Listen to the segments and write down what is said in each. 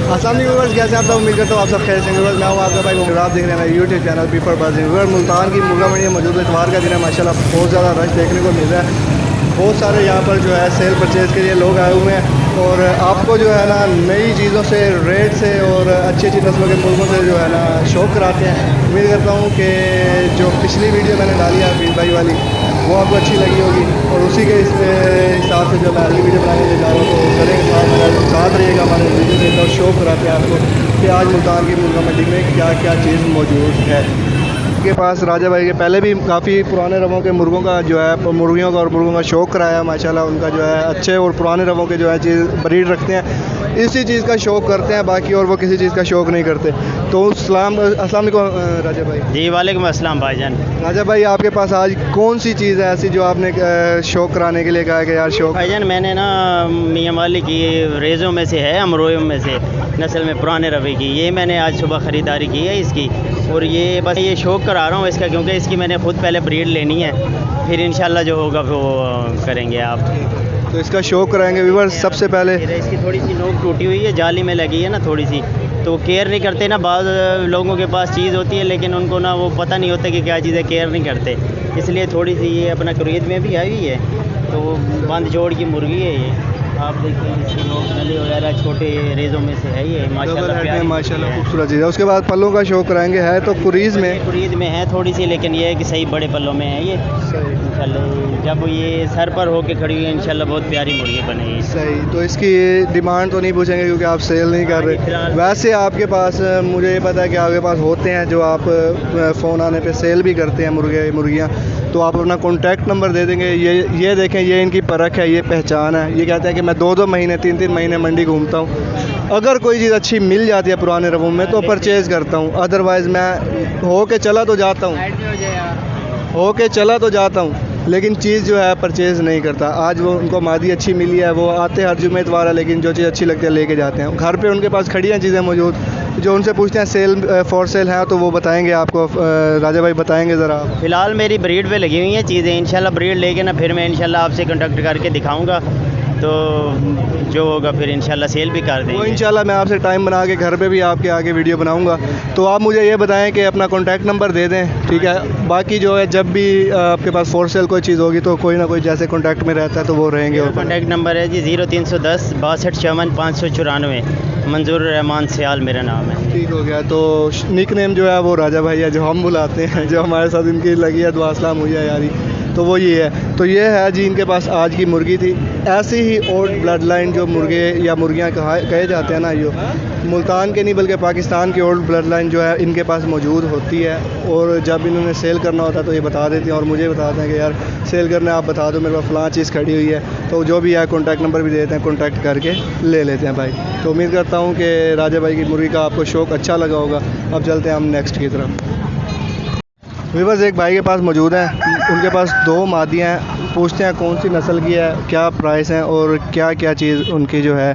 अस्सलाम वालेकुम व्यूअर्स, कैसे आप सब? उम्मीद करता हूँ आप सब खैर से व्यूअर्स। मैं हूँ आपका भाई मुमताज़, आप देख रहे हैं मेरा यूट्यूब चैनल पीपल बाजी व्यूअर्स। मुल्तान की मुर्गा मंडी में मौजूद इतवार का दिन है, माशाल्लाह बहुत ज़्यादा रश देखने को मिल रहा है। बहुत सारे यहाँ पर जो है सेल परचेज़ के लिए लोग आए हुए हैं और आपको जो है ना नई चीज़ों से, रेट से और अच्छी अच्छी नस्लों के मुर्गों से जो है ना शौक़ कराते हैं। उम्मीद करता हूँ कि जो पिछली वीडियो मैंने डाली है अफील भाई वाली, वो आपको अच्छी लगी होगी और उसी के हिसाब से जो मैं अगली वीडियो बनाने जा रहा हूँ तो करेंगे साथ रहिएगा हमारे वीडियो के अंदर। शौक़ कराते हैं आपको कि आज मुल्तान की मुर्गा मंडी में क्या क्या चीज़ मौजूद है। के पास राजा भाई के पहले भी काफ़ी पुराने रवों के मुर्गों का जो है, मुर्गियों का और मुर्गों का शौक़ कराया माशाल्लाह। उनका जो है अच्छे और पुराने रवों के जो है चीज़ ब्रीड रखते हैं, इसी चीज़ का शौक़ करते हैं, बाकी और वो किसी चीज़ का शौक़ नहीं करते। तो अस्सलाम वालेकुम राजा भाई। जी वालेकुम अस्सलाम भाईजान। राजा भाई, आपके पास आज कौन सी चीज़ है ऐसी जो आपने शौक़ कराने के लिए कहा कि यार शौक़? भाईजान मैंने ना मियाँ वाली की रेज़ों में से है, अमरोयों में से नस्ल में पुराने रवे की, ये मैंने आज सुबह ख़रीदारी की है इसकी। और ये बस ये शौक़ करा रहा हूँ इसका, क्योंकि इसकी मैंने ख़ुद पहले ब्रीड लेनी है, फिर इंशाल्लाह जो होगा वो करेंगे आप। तो इसका शौक़ कराएंगे व्यूअर्स। सबसे पहले इसकी थोड़ी सी नोक टूटी हुई है, जाली में लगी है ना थोड़ी सी, तो केयर नहीं करते ना। बाद लोगों के पास चीज़ होती है लेकिन उनको ना वो पता नहीं होता कि क्या चीज़ है, केयर नहीं करते, इसलिए थोड़ी सी ये अपना कुरीद में भी आई हुई है। तो बंद जोड़ की मुर्गी है ये, आप देखिए इसकी नोक नली वगैरह छोटे रेज़ों में से है ये माशाल्लाह खूबसूरत चीज़ है। उसके बाद पल्लों का शौक़ कराएंगे, है तो कुरीज़ में है थोड़ी सी, लेकिन ये है कि सही बड़े पल्लों में है ये इंशाल्लाह। जब ये सर पर होके खड़ी हुई है इंशाल्लाह बहुत प्यारी मुर्गी बनेगी। सही। तो इसकी डिमांड तो नहीं पूछेंगे क्योंकि आप सेल नहीं कर रहे। वैसे आपके पास मुझे ये पता है कि आपके पास होते हैं जो आप फ़ोन आने पे सेल भी करते हैं मुर्गियाँ, तो आप अपना कॉन्टैक्ट नंबर दे देंगे। ये देखें, ये इनकी परख है, ये पहचान है। ये कहते हैं कि मैं 2-2 महीने 3-3 महीने मंडी घूमता हूँ, अगर कोई चीज़ अच्छी मिल जाती है पुराने रवों में तो परचेज़ करता हूँ, अदरवाइज़ मैं हो के चला तो जाता हूँ लेकिन चीज़ जो है परचेज़ नहीं करता। आज वो उनको मादी अच्छी मिली है, वो आते हर जुमे इतवार है, लेकिन जो चीज़ अच्छी लगती है लेके जाते हैं। घर पे उनके पास खड़ी हैं चीज़ें मौजूद, जो उनसे पूछते हैं सेल फॉर सेल है तो वो बताएंगे आपको। राजा भाई बताएंगे ज़रा। फ़िलहाल मेरी ब्रीड पे लगी हुई हैं चीज़ें, इंशाल्लाह ब्रीड लेके ना फिर मैं इंशाल्लाह आपसे कांटेक्ट करके दिखाऊंगा, तो जो होगा फिर इंशाल्लाह सेल भी कर देंगे। वो इंशाल्लाह मैं आपसे टाइम बना के घर पे भी आपके आगे वीडियो बनाऊंगा। तो आप मुझे ये बताएं कि अपना कॉन्टैक्ट नंबर दे दें, ठीक है? बाकी जो है जब भी आपके पास फॉर सेल कोई चीज़ होगी तो कोई ना कोई जैसे कॉन्टैक्ट में रहता है तो वो रहेंगे। और कॉन्टैक्ट नंबर है जी 0310 62 54 594। मंजूर रहमान सियाल मेरा नाम है। ठीक हो गया। तो निक नेम जो है वो राजा भाई है, जो हम बुलाते हैं, जो हमारे साथ इनकी लगी है दुआ सलाम हुई है यारी, तो वो ये है। तो ये है जी इनके पास आज की मुर्गी थी। ऐसी ही ओल्ड ब्लड लाइन जो मुर्गे या मुर्गियाँ कहे जाते हैं ना, ये मुल्तान के नहीं बल्कि पाकिस्तान की ओल्ड ब्लड लाइन जो है इनके पास मौजूद होती है। और जब इन्होंने सेल करना होता है तो ये बता देती हैं और मुझे बताते हैं कि यार सेल करना आप बता दो, मेरे पास फ़लाँ चीज़ खड़ी हुई है, तो जो भी है कॉन्टैक्ट नंबर भी देते हैं, कॉन्टैक्ट करके ले लेते हैं भाई। तो उम्मीद करता हूँ कि राजा भाई की मुर्गी का आपको शौक़ अच्छा लगा होगा। अब चलते हैं हम नेक्स्ट की तरफ। व्यूअर्स, एक भाई के पास मौजूद हैं, उनके पास 2 मादियाँ हैं, पूछते हैं कौन सी नस्ल की है, क्या प्राइस है और क्या क्या चीज़ उनकी जो है।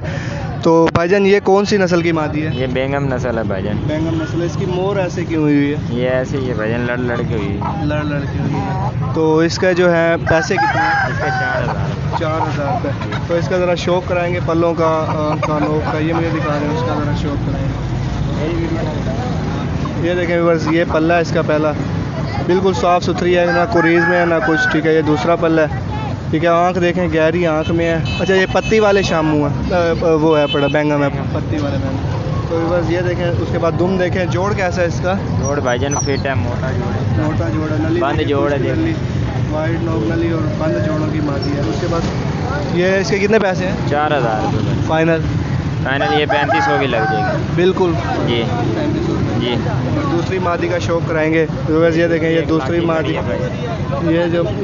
तो भाईजान ये कौन सी नस्ल की मादी है? ये बेगम नस्ल है भाईजान। बेगम नस्ल है। इसकी मोर ऐसे क्यों हुई है? ये ऐसे ही है भाईजान, लड़ के हुई है। लड़ के हुई है। तो इसका जो है पैसे कितने हैं? इसके 4,000 रुपये। तो इसका ज़रा शौक़ कराएंगे पल्लों का, कानों का, ये मुझे दिखा रहे हैं, उसका ज़रा शौक़ कराएंगे। ये देखें व्यूअर्स, ये पल्ला है इसका पहला, बिल्कुल साफ़ सुथरी है, ना कुरीज़ में है ना कुछ, ठीक है? ये दूसरा पल्ला है, ठीक है? आँख देखें गहरी आँख में है। अच्छा, ये पत्ती वाले शामू है, वो है पड़ा बेंगम है, पत्ती वाले बेंगम। तो बस ये देखें। उसके बाद दुम देखें, जोड़ कैसा है इसका? जोड़ भाईजान फिट है, मोटा जोड़ है, नली बंद जोड़ है, वाइट नोक नली और बंद जोड़ों की मादी है। उसके बाद ये इसके कितने पैसे हैं? 4,000 रुपये फाइनल। ये 3500 की लग जाएगी। बिल्कुल जी 3500 जी। दूसरी मादी का शौक़ कराएंगे। ये देखें, ये दूसरी मादी,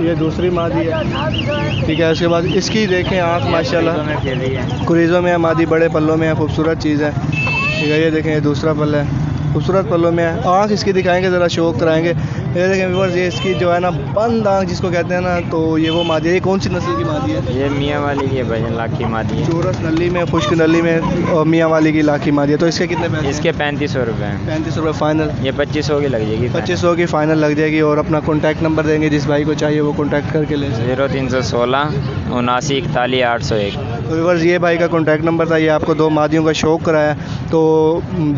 ये दूसरी मादी है, ठीक है? उसके बाद इसकी देखें आँख माशाल्लाह कुरीज़ों में है, मादी बड़े पल्लों में है, खूबसूरत चीज़ है, ठीक है? ये देखें, ये दूसरा पल्ला है, खूबसूरत पल्लों में है। आँख इसकी दिखाएंगे, ज़रा शौक़ कराएंगे। ये देखें व्यूअर्स, ये इसकी जो है ना बंद आँख जिसको कहते हैं ना, तो ये वो मादी है। ये कौन सी नस्ल की मादी है? ये मियाँ वाली की है भाईजान, लाखी मादी है। चोरस नली में, खुश्क नली में और मियाँ वाली की लाखी मादी है। तो इसके कितने पैसे? इसके 3500 रुपये हैं। 3500 रुपये फाइनल। ये 2500 की लग जाएगी। 2500 की फ़ाइनल लग जाएगी। और अपना कॉन्टैक्ट नंबर देंगे, जिस भाई को चाहिए वो कॉन्टैक्ट करके ले। 0316 79 41 801। तो व्यूअर्स ये भाई का कॉन्टैक्ट नंबर था, ये आपको 2 मादियों का शौक़ कराया। तो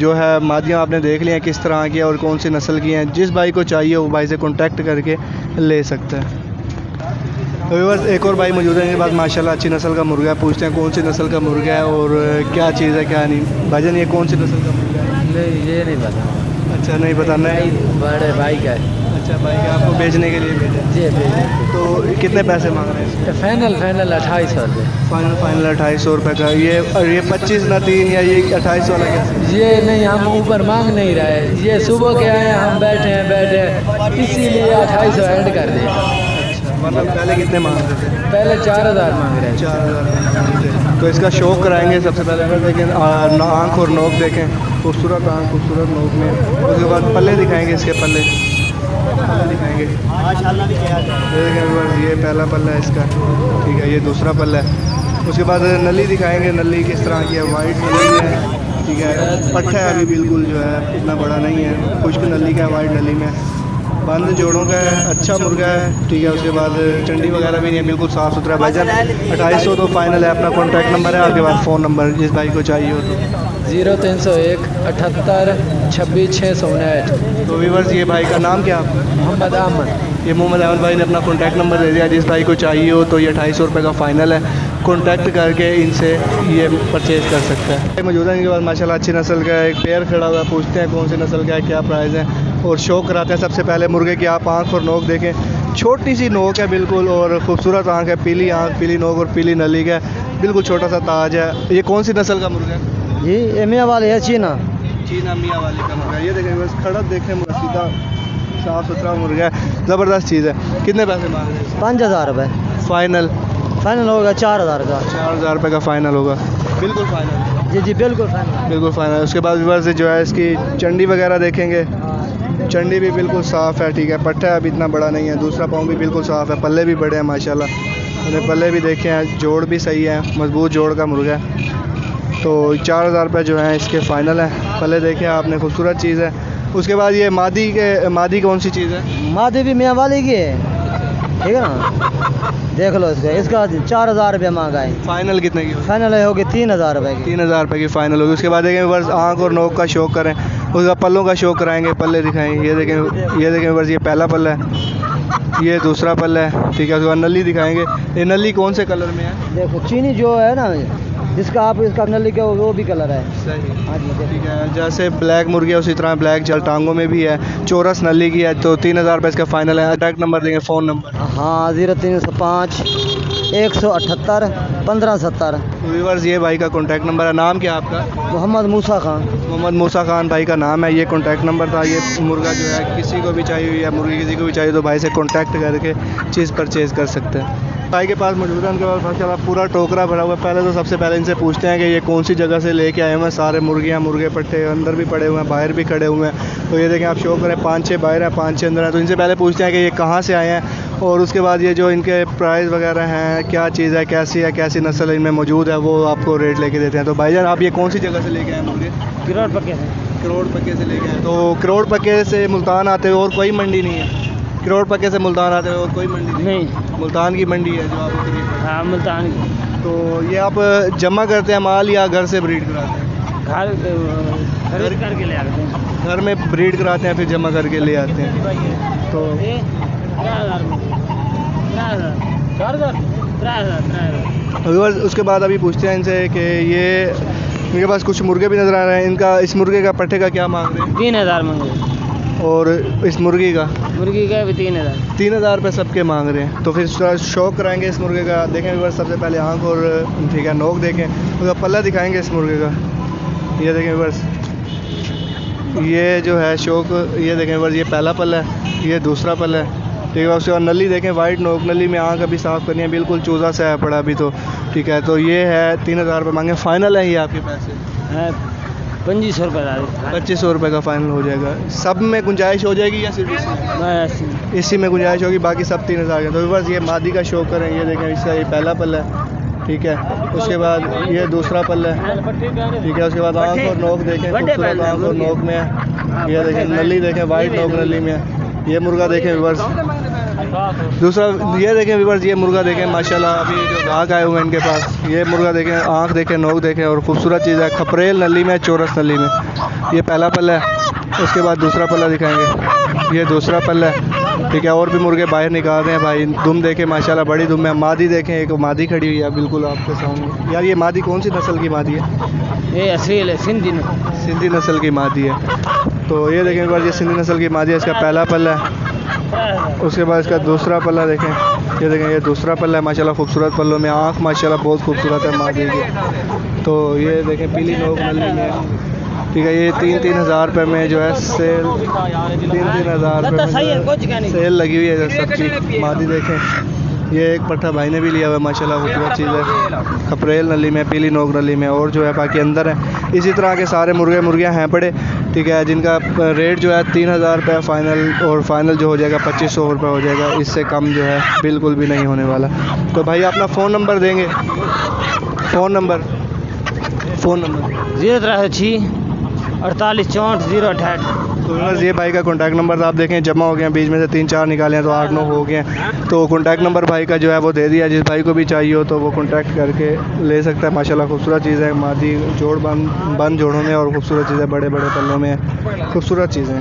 जो है मादियाँ आपने देख लिया किस तरह की और कौन सी नस्ल की हैं। जिस भाई को चाहिए वो भाई से कॉन्टैक्ट करके ले सकते हैं। तो व्यूअर्स एक और भाई मौजूद है, इनके पास माशाल्लाह अच्छी नस्ल का मुर्गा है। पूछते हैं कौन सी नस्ल का मुर्गा है और क्या चीज़ है क्या नहीं। भाईजान ये कौन सी नस्ल का मुर्गा है? नहीं, ये नहीं पता। अच्छा नहीं पता, नहीं बड़े भाई का है। अच्छा भाई का आपको बेचने के लिए भेजा। जी तो कितने पैसे मांग रहे हैं इसके? फाइनल 2800 रुपये। फाइनल 2800 रुपये का। ये 25 ना 3 या ये 28 वाला कैसे? ये नहीं, हम ऊपर मांग नहीं रहे, ये सुबह के आए हम बैठे हैं इसीलिए 2800 ऐड कर दिए। मतलब पहले कितने मांग रहे थे? पहले 4000 मांग रहे हैं। 4000। तो इसका शौक़ कराएंगे। सबसे पहले अगर देखें आँख और नोक देखें, खूबसूरत आँख खूबसूरत नोक में। उसके बाद पल्ले दिखाएंगे, इसके पल्ले दिखाएंगे माशाल्लाह। देखें ये पहला पल्ला है इसका, ठीक है। ये दूसरा पल्ला है। उसके बाद नली दिखाएंगे, नली किस तरह की है, वाइट नली है, ठीक है। पट्ठा है अभी बिल्कुल जो है इतना बड़ा नहीं है, खुश्क नली का है, वाइट नली में। बंद जोड़ों का है, अच्छा मुर्गा है, ठीक है। उसके बाद चंडी वगैरह भी नहीं है, बिल्कुल साफ़ सुथरा। भाईजान 2800 तो फाइनल है। अपना कॉन्टैक्ट नंबर है, आपके पास फ़ोन नंबर जिस भाई को चाहिए हो तो? 0301 78 26 659। तो व्यूअर्स ये भाई का नाम क्या है? मोहम्मद अहमद। ये मोहम्मद अहमद भाई ने अपना कॉन्टैक्ट नंबर दे दिया। जिस भाई को चाहिए हो तो ये 2800 रुपये का फ़ाइनल है। कॉन्टैक्ट करके इनसे ये परचेज़ कर सकता है। मौजूदा इनके पास माशाल्लाह अच्छी नस्ल का एक पेयर खड़ा हुआ है। पूछते हैं कौन सी नस्ल का है, क्या प्राइस है और शौक़ कराते हैं। सबसे पहले मुर्गे की आप आँख और नोक देखें, छोटी सी नोक है बिल्कुल और ख़ूबसूरत आँख है, पीली आँख, पीली नोक और पीली नली का बिल्कुल छोटा सा ताज है। ये कौन सी नस्ल का मुर्गा है? ये मियाँ वाले है, चीना मियाँ वाले का मुर्गा। ये देखें बस खड़ा देखें, सीधा साफ़ सुथरा मुर्गा है, ज़बरदस्त चीज़ है। कितने पैसे मांग रहे हैं? 5000 रुपये फाइनल होगा। 4000 का। 4000 रुपये का फ़ाइनल होगा, बिल्कुल फ़ाइनल। जी बिल्कुल फाइनल। बिल्कुल फ़ाइनल। उसके बाद व्यूअर्स से जो है इसकी चंडी वगैरह देखेंगे, चंडी भी बिल्कुल साफ़ है, ठीक है। पट्टा अभी इतना बड़ा नहीं है, दूसरा पाँव भी बिल्कुल साफ़ है, पल्ले भी बड़े हैं माशाल्लाह। मैंने पल्ले भी देखे हैं, जोड़ भी सही है, मजबूत जोड़ का मुर्गा है। तो 4000 रुपये जो है इसके फ़ाइनल है। पल्ले देखे आपने, खूबसूरत चीज़ है। उसके बाद ये मादी कौन सी चीज़ है? मादी भी मियाँ वाली की है, ठीक है ना। देख लो इसका 4000 रुपये मांगा है। फ़ाइनल कितने की? फाइनल होगी 3000 रुपये की। 3000 रुपये की फ़ाइनल होगी। उसके बाद देखें वर्ष आँख और नोक का शौक़ करें, उसका पल्लों का शौक़ कराएंगे, पल्ले दिखाएंगे। ये देखें वर्ष ये पहला पल्ला है, ये दूसरा पल्ला है, ठीक है। उसके बाद नली दिखाएंगे। ये नली कौन से कलर में है? देखो चीनी जो है ना, जिसका आप इसका नली का वो भी कलर है। सही, हाँ जी ठीक है। जैसे ब्लैक मुर्गी है उसी तरह ब्लैक जल टांगों में भी है, चौरस नली की है। तो 3000 रुपये इसका फ़ाइनल है। कॉन्टैक्ट नंबर देंगे, फ़ोन नंबर? हाँ 0305 178 1570। व्यूअर्स ये भाई का कॉन्टैक्ट नंबर है। नाम क्या आपका? मोहम्मद मूसा खान। मोहम्मद मूसा खान भाई का नाम है, ये कॉन्टैक्ट नंबर था। ये मुर्गा जो है किसी को भी चाहिए या मुर्गी किसी को भी चाहिए तो भाई से कॉन्टैक्ट करके चीज़ परचेज़ कर सकते हैं। भाई के पास मौजूद है, उनके पास माशाल्लाह पूरा टोकरा भरा हुआ है। पहले तो सबसे पहले इनसे पूछते हैं कि ये कौन सी जगह से लेके आए हुए हैं। सारे मुर्गियाँ मुर्गे पट्टे अंदर भी पड़े हुए हैं, बाहर भी खड़े हुए हैं। तो ये देखें आप, शो करें 5-6 बाहर हैं, 5-6 अंदर हैं। तो इनसे पहले पूछते हैं कि ये कहाँ से आए हैं और उसके बाद ये जो इनके प्राइस वगैरह हैं, क्या चीज़ है, कैसी नस्ल इनमें मौजूद है, वो आपको रेट लेके देते हैं। तो भाईजान आप ये कौन सी जगह से लेके आए मुर्गे? किरोड़ पक्के से। करोड़ पक्के से लेके आए। तो करोड़ पक्के से मुल्तान आते हुए और कोई मंडी नहीं है? करोड़ पक्के से मुल्तान आते हुए और कोई मंडी नहीं, मुल्तान की मंडी है जो आप? हाँ मुल्तान की। तो ये आप जमा करते हैं माल या घर से ब्रीड कराते हैं? घर खरीद करके ले आते हैं। घर में ब्रीड कराते हैं फिर जमा करके ले आते हैं। तो व्यूअर्स उसके बाद अभी पूछते हैं इनसे कि ये इनके पास कुछ मुर्गे भी नज़र आ रहे हैं। इनका इस मुर्गे का पट्टे का क्या मांग रहे हैं? 3000 मांगे। और इस मुर्गी का भी 3000। 3000 रुपये सबके मांग रहे हैं। तो फिर शौक़ कराएंगे इस मुर्गे का। देखें व्यूअर्स सबसे पहले आँख और ठीक है नोक देखें, उसका पल्ला दिखाएंगे इस मुर्गे का। ये देखें व्यूअर्स, ये जो है शौक़, ये देखें व्यूअर्स, ये पहला पल्ला है, ये दूसरा पल्ला है, ठीक है। उसके बाद नली देखें, वाइट नोक नली में आँख अभी साफ़ करनी है, बिल्कुल चूज़ा सा है पड़ा अभी तो, ठीक है। तो ये है 3000 रुपये मांगे। फ़ाइनल है ये आपके पैसे? 2500 रुपये। 2500 रुपये का फ़ाइनल हो जाएगा। सब में गुंजाइश हो जाएगी या सिर्फ इसी में गुंजाइश होगी, बाकी सब 3000 का। तो बस ये मादी का शौक़ करें। ये देखें इसका ये पहला पल्ला है, ठीक है। उसके बाद ये दूसरा पल्ला है, ठीक है। उसके बाद आँख और नोक देखें, खूबसूरत आँख और नोक में है। ये देखें नली देखें, वाइट नोक नली में है। ये मुर्गा देखें व्यूअर्स, दूसरा ये देखें व्यूअर्स, ये मुर्गा देखें माशाल्लाह, अभी जो ग्राहक आए हुए हैं इनके पास, ये मुर्गा देखें, आँख देखें, नोक देखें, और खूबसूरत चीज़ है, खपरेल नली में, चौरस नली में। ये पहला पल्ला है। उसके बाद दूसरा पल्ला दिखाएंगे, ये दूसरा पल्ला है। ठीक है, और भी मुर्गे बाहर निकाल रहे हैं भाई। दुम देखें माशाल्लाह, बड़ी दुम है। मादी देखें, एक मादी खड़ी हुई है बिल्कुल आपके सामने। यार ये मादी कौन सी नस्ल की मादी है? ये असील है, सिंधी नस्ल की मादी है। तो ये देखें एक बार, ये सिंधी नस्ल की मादी है, इसका पहला पल्ला है। उसके बाद इसका दूसरा पल्ला देखें, ये देखें, ये दूसरा पल्ला है माशाल्लाह, खूबसूरत पल्लों में, आँख माशाल्लाह बहुत खूबसूरत है मादी की। तो ये देखें पीली नोक नली में। ठीक है, ये 3-3 हज़ार रुपये में जो है सेल, 3-3 हज़ार रुपये में सेल लगी हुई है सबकी। मादी देखें, ये एक पट्ठा भाई ने भी लिया हुआ है माशाल्लाह, खूबसूरत चीज़ है, खपरेल नली में, पीली नोक नली में, और जो है बाकी अंदर है। इसी तरह के सारे मुर्गियाँ हैं पड़े। ठीक है, जिनका रेट जो है 3,000 रुपये फ़ाइनल, और फाइनल जो हो जाएगा 2500 रुपये हो जाएगा। इससे कम जो है बिल्कुल भी नहीं होने वाला। तो भाई अपना फ़ोन नंबर देंगे? Phone number 063 48 64 068। तो बस ये भाई का कॉन्टैक्ट नंबर आप देखें जमा हो गया, बीच में से 3-4 निकाले हैं तो 8-9 हो गए हैं। तो कॉन्टैक्ट नंबर भाई का जो है वो दे दिया, जिस भाई को भी चाहिए हो तो वो कॉन्टैक्ट करके ले सकता है। माशाल्लाह खूबसूरत चीज़ है, मादी जोड़ बंद जोड़ों में, और खूबसूरत चीज़ें बड़े बड़े पल्लों में, खूबसूरत चीज़ें।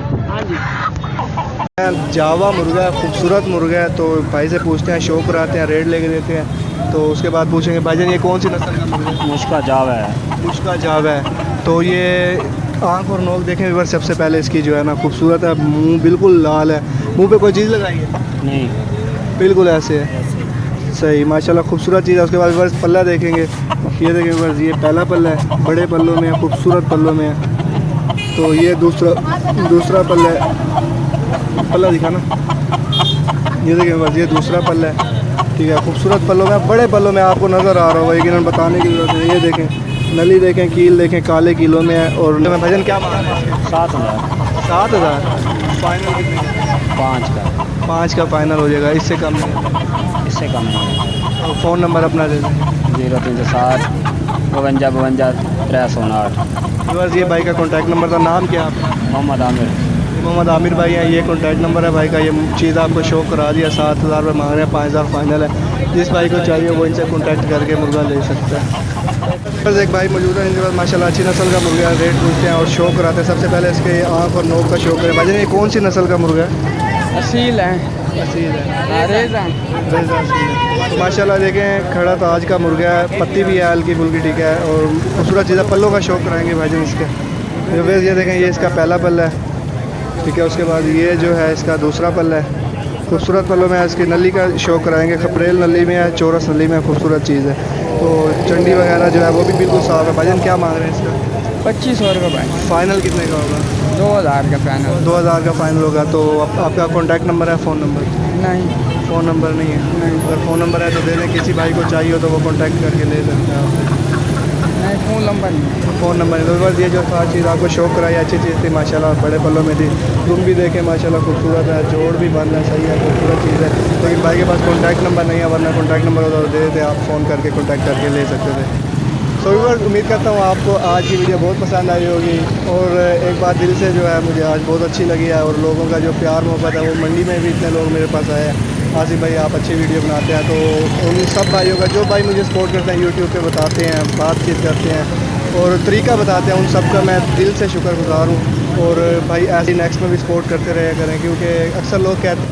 जावा मुर्गा है, खूबसूरत मुर्गा है। तो भाई से पूछते हैं, शौक कराते हैं, रेट लेके देते हैं। तो उसके बाद पूछेंगे भाईजान ये कौन सी नस्ल का मुर्गा है? मुश्का जावा है। मुश्का जावा है। तो ये आँख और नोक देखें व्यूअर्स, सबसे पहले इसकी जो है ना खूबसूरत है, मुंह बिल्कुल लाल है। मुंह पे कोई चीज़ लगाई है? नहीं, बिल्कुल ऐसे है, सही माशाल्लाह खूबसूरत चीज़ है। उसके बाद व्यूअर्स पल्ला देखेंगे, ये देखें व्यूअर्स, ये पहला पल्ला है, बड़े पल्लों में है, खूबसूरत पल्लों में है। तो ये दूसरा पल्ला है, पल्ला दिखा ना, ये देखें व्यूअर्स, ये दूसरा पल्ला है। ठीक है, खूबसूरत पल्लों में, बड़े पल्लों में आपको नज़र आ रहा होगा, लेकिन बताने की ज़रूरत है। ये देखें नली देखें, कील देखें, काले किलो में है। और भाईजान क्या मांग रहे हैं? 7,000। 7,000 फाइनल कितने का? 5 का। 5 का फाइनल हो जाएगा, इससे कम नहीं। इससे कम नहीं। और फ़ोन नंबर अपना दे दें। 0360 52 52 309। बस ये भाई का कॉन्टैक्ट नंबर था। नाम क्या है आपका? मोहम्मद आमिर। मोहम्मद आमिर भाई हैं, ये कॉन्टैक्ट नंबर है भाई का। ये चीज़ आपको शो करा दिया, 7,000 रुपये मांग रहे हैं, 5,000 फाइनल है। जिस भाई को चाहिए वो इनसे कॉन्टैक्ट करके मुर्गा ले सकता है। बस एक भाई मौजूद है, इनके पास माशाल्लाह अच्छी नस्ल का मुर्गा है। रेट पूछते हैं और शो कराते हैं। सबसे पहले इसके आँख और नोक का शो करें। भाई ये कौन सी नस्ल का मुर्गा है? असील है। असील है, रेज़ा। तो माशाल्लाह देखें, खड़ा ताज का मुर्गा है, पत्ती भी है हल्की फुल्की। ठीक है, और खूबसूरत चीज़ है। पल्लों का शौक कराएंगे भाईजान इसके। ये देखें, ये इसका पहला पल्ला है। ठीक है, उसके बाद ये जो है इसका दूसरा पल्ला है, खूबसूरत पल्लों में है। इसकी नली का शौक कराएंगे, खपरेल नली में है, चौरस नली में, खूबसूरत चीज़ है। तो चंडी वगैरह जो है वो भी बिल्कुल साफ़ है। भाईजान क्या मांग रहे हैं इसका? 2500 रुपये भाई। फ़ाइनल कितने का होगा? 2000 का फाइनल। 2000 का फाइनल होगा। तो आपका कॉन्टैक्ट नंबर है? फ़ोन नंबर नहीं, फ़ोन नंबर नहीं है। नहीं। अगर फ़ोन नंबर है तो दे दें, किसी भाई को चाहिए हो तो वो कॉन्टैक्ट करके ले सकते हैं। नहीं, फ़ोन नंबर नहीं। फ़ोन नंबर है। तो बस ये जो खास चीज़ आपको शौक कराई, अच्छी चीज़ थी माशाल्लाह, बड़े पल्लों में थी। तुम भी देखें माशाल्लाह खूबसूरत है, जोड़ भी बंद है, सही है, खूबसूरत चीज़ है। लेकिन भाई के पास कॉन्टैक्ट नंबर नहीं है, वरना कॉन्टैक्ट नंबर होता तो दे देते, आप फ़ोन करके कॉन्टैक्ट करके ले सकते थे। तो व्यूअर्स, उम्मीद करता हूँ आपको आज की वीडियो बहुत पसंद आई होगी। और एक बात दिल से जो है मुझे आज बहुत अच्छी लगी है, और लोगों का जो प्यार मोहब्बत है, वो मंडी में भी इतने लोग मेरे पास आए हैं। आसिफ भाई आप अच्छी वीडियो बनाते हैं, तो उन सब भाइयों का, जो भाई मुझे सपोर्ट करते हैं, यूट्यूब पे बताते हैं, बातचीत करते हैं और तरीका बताते हैं, उन सब का मैं दिल से शुक्रगुज़ार हूँ। और भाई ऐसे नेक्स्ट में भी सपोर्ट करते रहे करें, क्योंकि अक्सर लोग कहते हैं